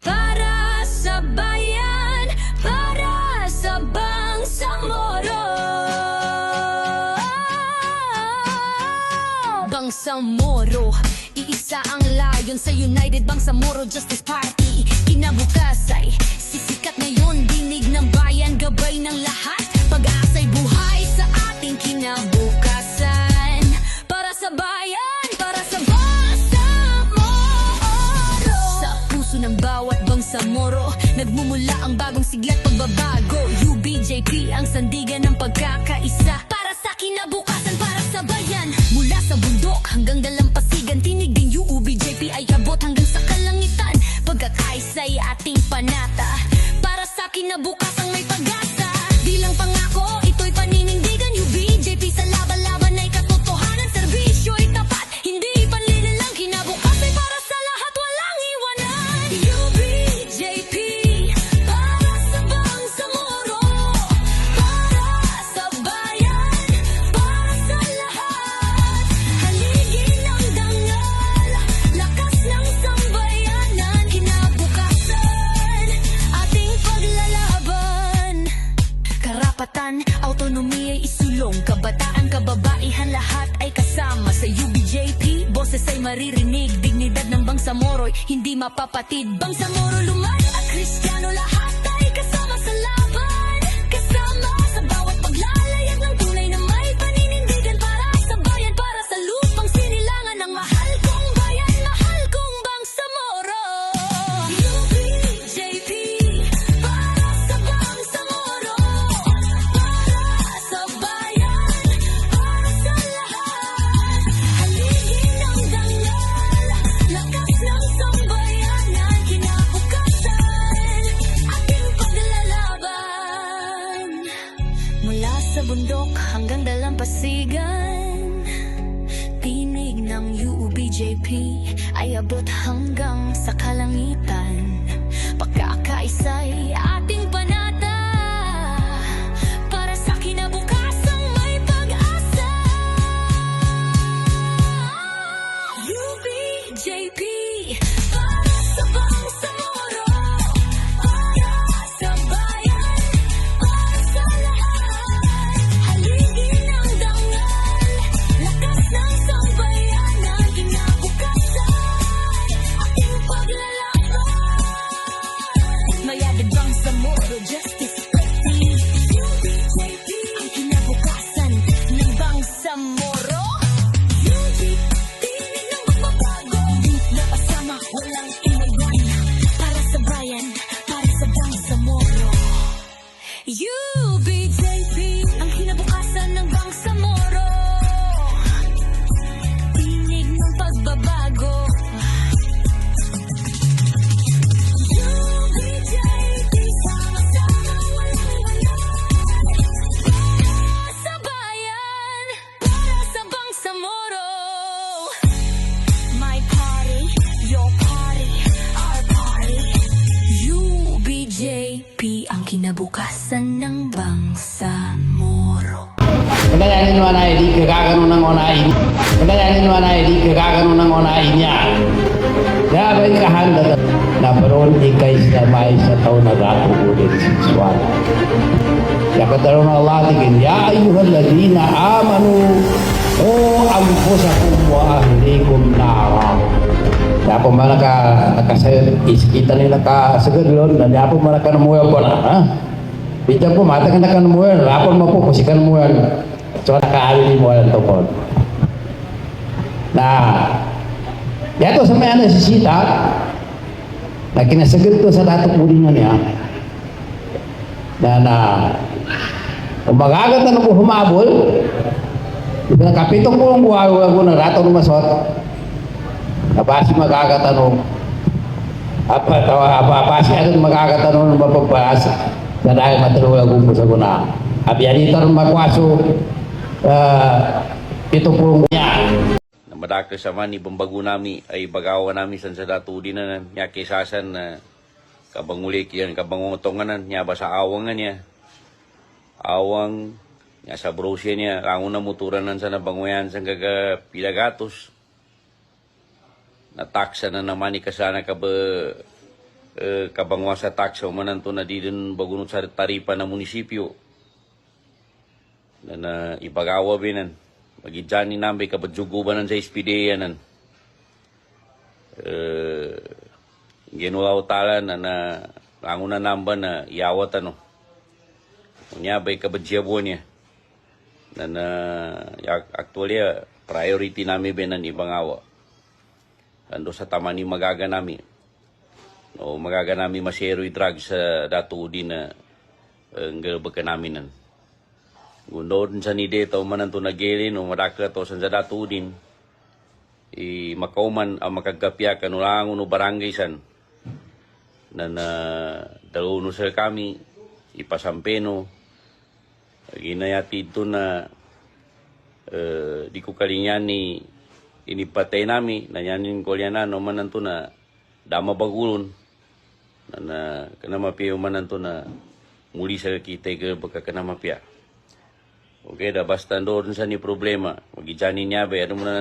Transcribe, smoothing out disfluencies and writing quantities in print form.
Para sa bayan, para sa Bangsamoro. Bangsamoro, iisa ang layon sa United Bangsamoro Justice Party. Kinabukas ay sisikat ngayon, dinig ng bayan, gabay ng lahat. Pag-asa'y buhay sa ating kinabukasan. Para sa bayan, para sa Bangsamoro. Sa puso ng bawat Bangsamoro, nagmumula ang bagong sigla't pagbabago. UBJP ang sandigan ng pagkakaisa. Para sa kinabukasan, para sa bayan. Mula sa bundok hanggang dalampasigan, tinig din UBJP ay abot hanggang sa kalangitan. Pagkakaisa'y ating panata. Para sa kinabukasan may pag-asa. Di lang pangako, ito'y paninindigan. UBJP sa laban-laban ay katotohanan. Serbisyo'y tapat, hindi panlililang. Kinabukas ay para sa lahat, walang iwanan. UBJP, para sa Bangsamoro. Para sa bayan, para sa lahat. Haligi ng dangal, lakas ng sambayanan. Kinabukasan, ating paglalaban. Karapatan, autonomiya'y isulong. Kabataan, kababaihan, lahat ay kasama sa UBJP. Boses ay maririnig, dignidad ng Bangsamoro'y hindi mapapatid. Bangsamoro, Lumad at Kristiyano, lahat ay kasama sa laban. Kasama sa bawat paglalayag ng tunay na may paninindigan. Para sa bayan, para sa lupang sinilangan ng mahal kong bayan, mahal kong Bangsamoro. UBJP, para sa Bangsamoro. Para sa bayan, para sa lahat. Haligi ng dangal, lakas ng sambayanan. Kinabukasan, ating paglalaban. Mula sa bundok hanggang dalampasigan, tinig ng UBJP ay abot hanggang sa kalangitan. Pagkakaisa'y ating panata. Para sa kinabukasang may pag-asa. UBJP, para sa Bangsamoro. Para sa bayan, para sa lahat. Haligi ng dangal, lakas ng sambayanan. Kinabukasan, ating paglalaban. Mayadad Bangsamoro Justice Party. UBJP, ang kinabukasan ng Bangsamoro. UBJP, tinig ng pagbabago. Nakasama, walang iwanan. Para sa bayan, para sa Bangsamoro. UBJP, ang kinabukasan ng Bangsamoro. Tinig ng pagbabago. UBJP, sama-sama, walang iwanan. Para sa bayan, para sa Bangsamoro. My party, your party, our party. UBJP, ang kinabukasan ng Bangsamoro. Kadayanin mo na hindi kagagano ng onahin. Kadayanin mo na hindi kagagano ng onahin niya. Dabay kahanda na peron ikay sa may sa taon na ulit siswal. Ya kataron Allah tigin, ya ayuhal ladina amanu o anfusakum wa ahlikum nara. Dapo man nakasayod, kita nila kasagadlon, na dapo man nakanamuya po na, ha? Bitan po, mata ka nakanamuya, rapon mo po, kasi kanamuya. So, nakaali mo ang tupon. Na, yato sa may nasisita, na kinasagad ko sa dato pulingan niya, na umagagat na nung humabol, nakapitong po ang buhawa ko na rato ng masot, napasi magagatanong, apasi agad magagatanong ng mapagpasa, na dahil matulog ang sa guna. Abiyadito ng magwaso, ito po niya. Namadakta sa man, ibang bago nami ay bagawa nami sa datu din na niya kisasan na kabangulik yan, kabangungotonganan niya ba sa awangan niya. Awang niya sa brosya niya, rango na muturanan sa nabanguyan sa gagapilagatos. Nataksa na naman ni kasana ka ba kabangwa sa tax manan to na di din bagunot sa taripa ng munisipyo na ipagawa binan magidjani nambe kabadjugubanan sa SPDA nan ginuwa tala na anguna namba na iawat ano unya bay kabadjabo niya na actually priority namin binan ibangawa ando sa tamani magaga namin o magaga namin masero drugs sa dato din na ang galbag namin nan Gunod sa ni dito manan to nagelin o madaka to sa dato din makauman ang makagapya kanulangon no barangay san na daluno sa kami ipasampeno ginayati ito na di ko kalinyan ni inipatay nami nanyanin ko liyan no manan to na dama bagulon na kanamapya manan to na muli sa kita ka kanamapya. Okay, da basta doon sa ni problema. Magijani niya ba, ano mo na